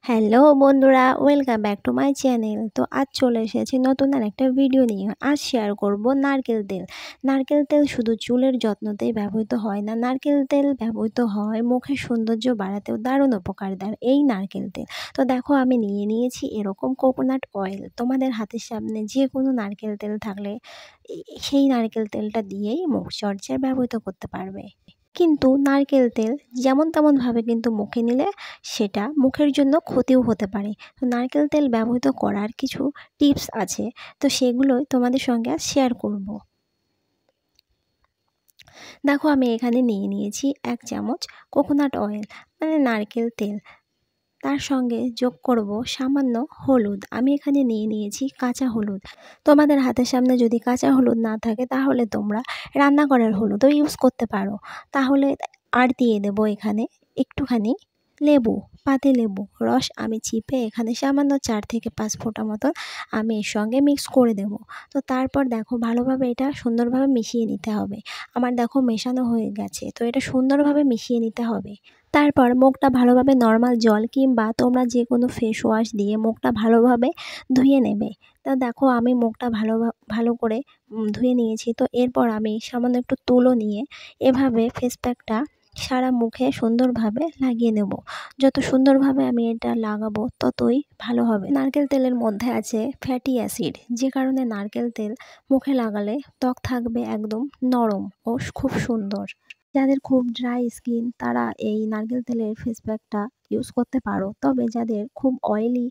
Hello বন্ধুরা, welcome back to my channel. তো আজ চলে এসেছি নতুন আর একটা ভিডিও নিয়ে। আজ শেয়ার করব নারকেল তেল। নারকেল তেল শুধু চুলের যত্নতেই ব্যবহৃত হয় না, নারকেল তেল ব্যবহৃত হয় মুখের সৌন্দর্য বাড়াতেও দারুণ উপকার দেয় এই নারকেল তেল। তো দেখো, আমি নিয়ে নিয়েছি এরকম কোকোনাট অয়েল। তোমাদের হাতের সামনে যে কোনো নারকেল তেল থাকলে সেই নারকেল তেলটা দিয়েই মুখ চর্চায় ব্যবহৃত করতে পারবে। কিন্তু নারকেল তেল যেমন তেমনভাবে কিন্তু মুখে নিলে সেটা মুখের জন্য ক্ষতিও হতে পারে। তো নারকেল তেল ব্যবহৃত করার কিছু টিপস আছে, তো সেগুলোই তোমাদের সঙ্গে আজ শেয়ার করব। দেখো, আমি এখানে নিয়ে নিয়েছি 1 চামচ কোকোনাট অয়েল, মানে নারকেল তেল। তার সঙ্গে যোগ করব সামান্য হলুদ। আমি এখানে নিয়ে নিয়েছি কাঁচা হলুদ। তোমাদের হাতের সামনে যদি কাঁচা হলুদ না থাকে তাহলে তোমরা রান্নাঘরের হলুদও ইউজ করতে পারো। তাহলে আর দিয়ে দেবো এখানে একটুখানি লেবু, পাতিলেবু রস আমি চিপে এখানে সামান্য 4 থেকে 5 ফোঁটা মতন আমি এর সঙ্গে মিক্স করে দেব। তো তারপর দেখো, ভালোভাবে এটা সুন্দরভাবে মিশিয়ে নিতে হবে। আমার দেখো মেশানো হয়ে গেছে, তো এটা সুন্দরভাবে মিশিয়ে নিতে হবে। তারপর মুখটা ভালোভাবে নর্মাল জল কিংবা তোমরা যে কোনো ফেস ওয়াশ দিয়ে মুখটা ভালোভাবে ধুয়ে নেবে। তা দেখো, আমি মুখটা ভালো করে ধুয়ে নিয়েছি। তো এরপর আমি সামান্য একটু তুলো নিয়ে এভাবে ফেস প্যাকটা সারা মুখে সুন্দরভাবে লাগিয়ে নেব। যত সুন্দরভাবে আমি এটা লাগাবো ততই ভালো হবে। নারকেল তেলের মধ্যে আছে ফ্যাটি অ্যাসিড, যে কারণে নারকেল তেল মুখে লাগালে ত্বক থাকবে একদম নরম ও খুব সুন্দর। যাদের খুব ড্রাই স্কিন তারা এই নারকেল তেলের ফেস প্যাকটা ইউজ করতে পারো। তবে যাদের খুব অয়েলি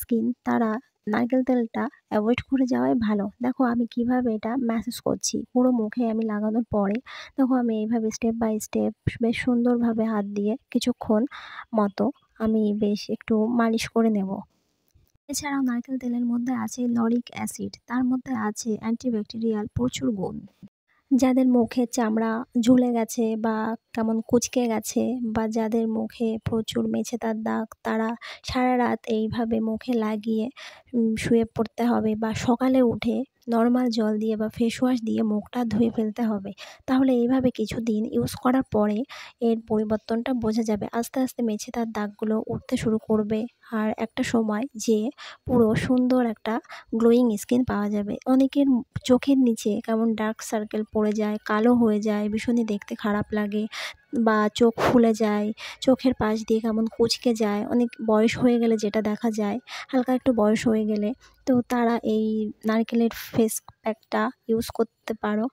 স্কিন তারা নারকেল তেলটা অ্যাভয়েড করে যাওয়াই ভালো। দেখো, আমি কিভাবে এটা ম্যাসেজ করছি পুরো মুখে আমি লাগানোর পরে। দেখো, আমি এইভাবে স্টেপ বাই স্টেপ বেশ সুন্দরভাবে হাত দিয়ে কিছুক্ষণ মতো আমি বেশ একটু মালিশ করে নেব। এছাড়াও নারকেল তেলের মধ্যে আছে লরিক অ্যাসিড, তার মধ্যে আছে অ্যান্টিব্যাকটেরিয়াল প্রচুর গুণ। যাদের মুখে চামড়া ঝুলে গেছে বা কেমন কুঁচকে গেছে, বা যাদের মুখে প্রচুর মেছেদার দাগ, তারা সারা রাত এইভাবে মুখে লাগিয়ে শুয়ে পড়তে হবে, বা সকালে উঠে নর্মাল জল দিয়ে বা ফেস ওয়াশ দিয়ে মুখটা ধুয়ে ফেলতে হবে। তাহলে এইভাবে কিছুদিন ইউজ করার পরে এর পরিবর্তনটা বোঝা যাবে। আস্তে আস্তে মেছেদার দাগগুলো উঠতে শুরু করবে, আর একটা সময় যেয়ে পুরো সুন্দর একটা গ্লোয়িং স্কিন পাওয়া যাবে। অনেকের চোখের নিচে কেমন ডার্ক সার্কেল পড়ে যায়, কালো হয়ে যায়, ভীষণই দেখতে খারাপ লাগে, বা চোখ ফুলে যায়, চোখের পাশ দিয়ে কেমন কুঁচকে যায়, অনেক বয়স হয়ে গেলে যেটা দেখা যায়, হালকা একটু বয়স হয়ে গেলে, তো তারা এই নারকেলের ফেস প্যাকটা ইউজ করতে পারো।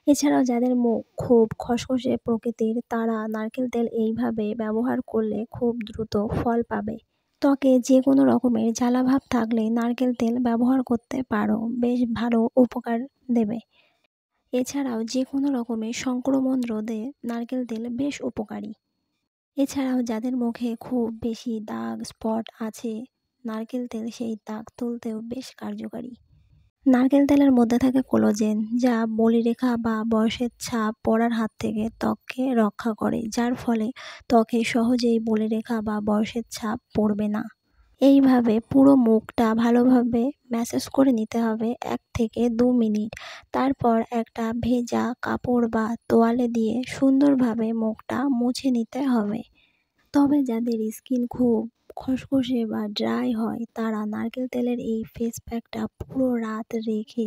এছাড়াও যাদের মুখ খুব খসখসে প্রকৃতির তারা নারকেল তেল এইভাবে ব্যবহার করলে খুব দ্রুত ফল পাবে। ত্বকে যে কোনো রকমের জ্বালাভাব থাকলে নারকেল তেল ব্যবহার করতে পারো, বেশ ভালো উপকার দেবে। এছাড়াও যে কোনো রকমের সংক্রমণ রোধে নারকেল তেল বেশ উপকারী। এছাড়াও যাদের মুখে খুব বেশি দাগ স্পট আছে, নারকেল তেল সেই দাগ তুলতেও বেশ কার্যকারী। নারকেল তেলের মধ্যে থাকে কোলাজেন, যা বলিরেখা বা বয়সের ছাপ পড়ার হাত থেকে ত্বককে রক্ষা করে, যার ফলে ত্বকে সহজেই বলিরেখা বা বয়সের ছাপ পড়বে না। এইভাবে পুরো মুখটা ভালোভাবে ম্যাসাজ করে নিতে হবে 1 থেকে 2 মিনিট। তারপর একটা ভেজা কাপড় বা তোয়ালে দিয়ে সুন্দরভাবে মুখটা মুছে নিতে হবে। তবে যাদের স্কিন খুব খসখসে বা ড্রাই হয় তারা নারকেল তেলের এই ফেস প্যাকটা পুরো রাত রেখে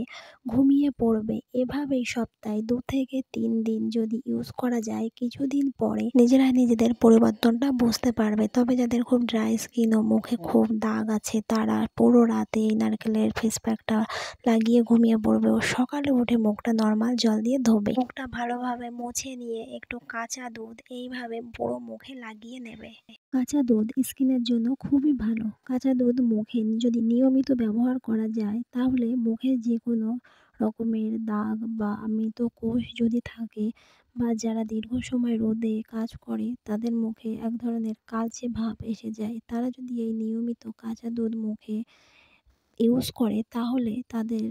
ঘুমিয়ে পড়বে। এভাবেই সপ্তাহে 2 থেকে 3 দিন যদি ইউজ করা যায়, কিছুদিন পরে নিজেরা নিজেদের পরিবর্তনটা বুঝতে পারবে। তবে যাদের খুব ড্রাই স্কিন ও মুখে খুব দাগ আছে তারা পুরো রাতে এই নারকেলের ফেস প্যাকটা লাগিয়ে ঘুমিয়ে পড়বে ও সকালে উঠে মুখটা নর্মাল জল দিয়ে ধোবে। মুখটা ভালোভাবে মুছে নিয়ে একটু কাঁচা দুধ এইভাবে পুরো মুখে লাগিয়ে নেবে। কাঁচা দুধ স্কিনের জন্য খুবই ভালো। কাঁচা দুধ মুখে যদি নিয়মিত ব্যবহার করা যায় তাহলে মুখে যে কোনো রকমের দাগ বা মৃতকোষ যদি থাকে, বা যারা দীর্ঘ সময় রোদে কাজ করে তাদের মুখে এক ধরনের কালচে ভাব এসে যায়, তারা যদি এই নিয়মিত কাঁচা দুধ মুখে ইউজ করে তাহলে তাদের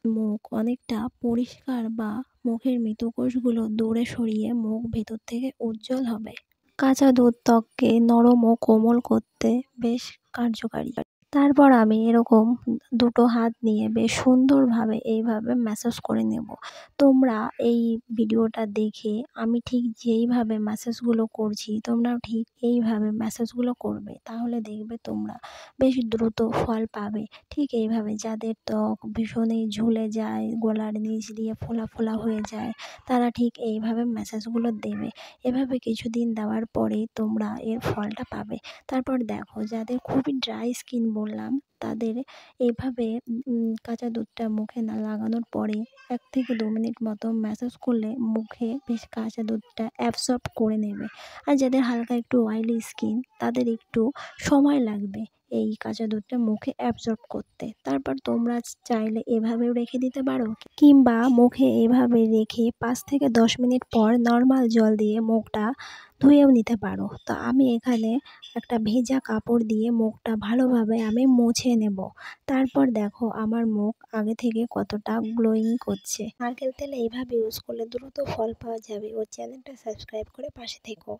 মুখ অনেকটা পরিষ্কার, বা মুখের মৃতকোষগুলো দূরে সরিয়ে মুখ ভেতর থেকে উজ্জ্বল হবে। কাঁচা দুধ ত্বককে নরম ও কোমল করতে বেশ কার্যকারী। তারপর আমি এরকম দুটো হাত নিয়ে বেশ সুন্দরভাবে এইভাবে ম্যাসাজ করে নেব। তোমরা এই ভিডিওটা দেখে আমি ঠিক যেইভাবে ম্যাসাজগুলো করছি তোমরাও ঠিক এইভাবে ম্যাসাজগুলো করবে। তাহলে দেখবে তোমরা বেশ দ্রুত ফল পাবে। ঠিক এইভাবে যাদের ত্বক ভীষণই ঝুলে যায়, গলার নিচ দিয়ে ফোলা, ফোলা হয়ে যায়, তারা ঠিক এইভাবে ম্যাসাজগুলো দেবে। এভাবে কিছুদিন দেওয়ার পরে তোমরা এর ফলটা পাবে। তারপর দেখো যাদের খুবই ড্রাই স্কিন বললাম তাদের এভাবে কাঁচা দুধটা মুখে না লাগানোর পরে ১ থেকে ২ মিনিট মতো ম্যাসাজ করলে মুখে বেশ কাঁচা দুধটা অ্যাবসর্ব করে নেবে। আর যাদের হালকা একটু অয়েলি স্কিন তাদের একটু সময় লাগবে এই কাঁচা দুধটা মুখে অ্যাবসর্ব করতে। তারপর তোমরা চাইলে এভাবেও রেখে দিতে পারো, কিংবা মুখে এভাবে রেখে ৫ থেকে ১০ মিনিট পর নর্মাল জল দিয়ে মুখটা ধুয়েও নিতে পারো। তো আমি এখানে একটা ভেজা কাপড় দিয়ে মুখটা ভালোভাবে আমি মুছে নেব। তারপর দেখো আমার মুখ আগে থেকে কতটা গ্লোয়িং করছে। নারকেল তেল এইভাবে ইউজ করলে দ্রুত ফল পাওয়া যাবে। ও চ্যানেলটা সাবস্ক্রাইব করে পাশে থেকো।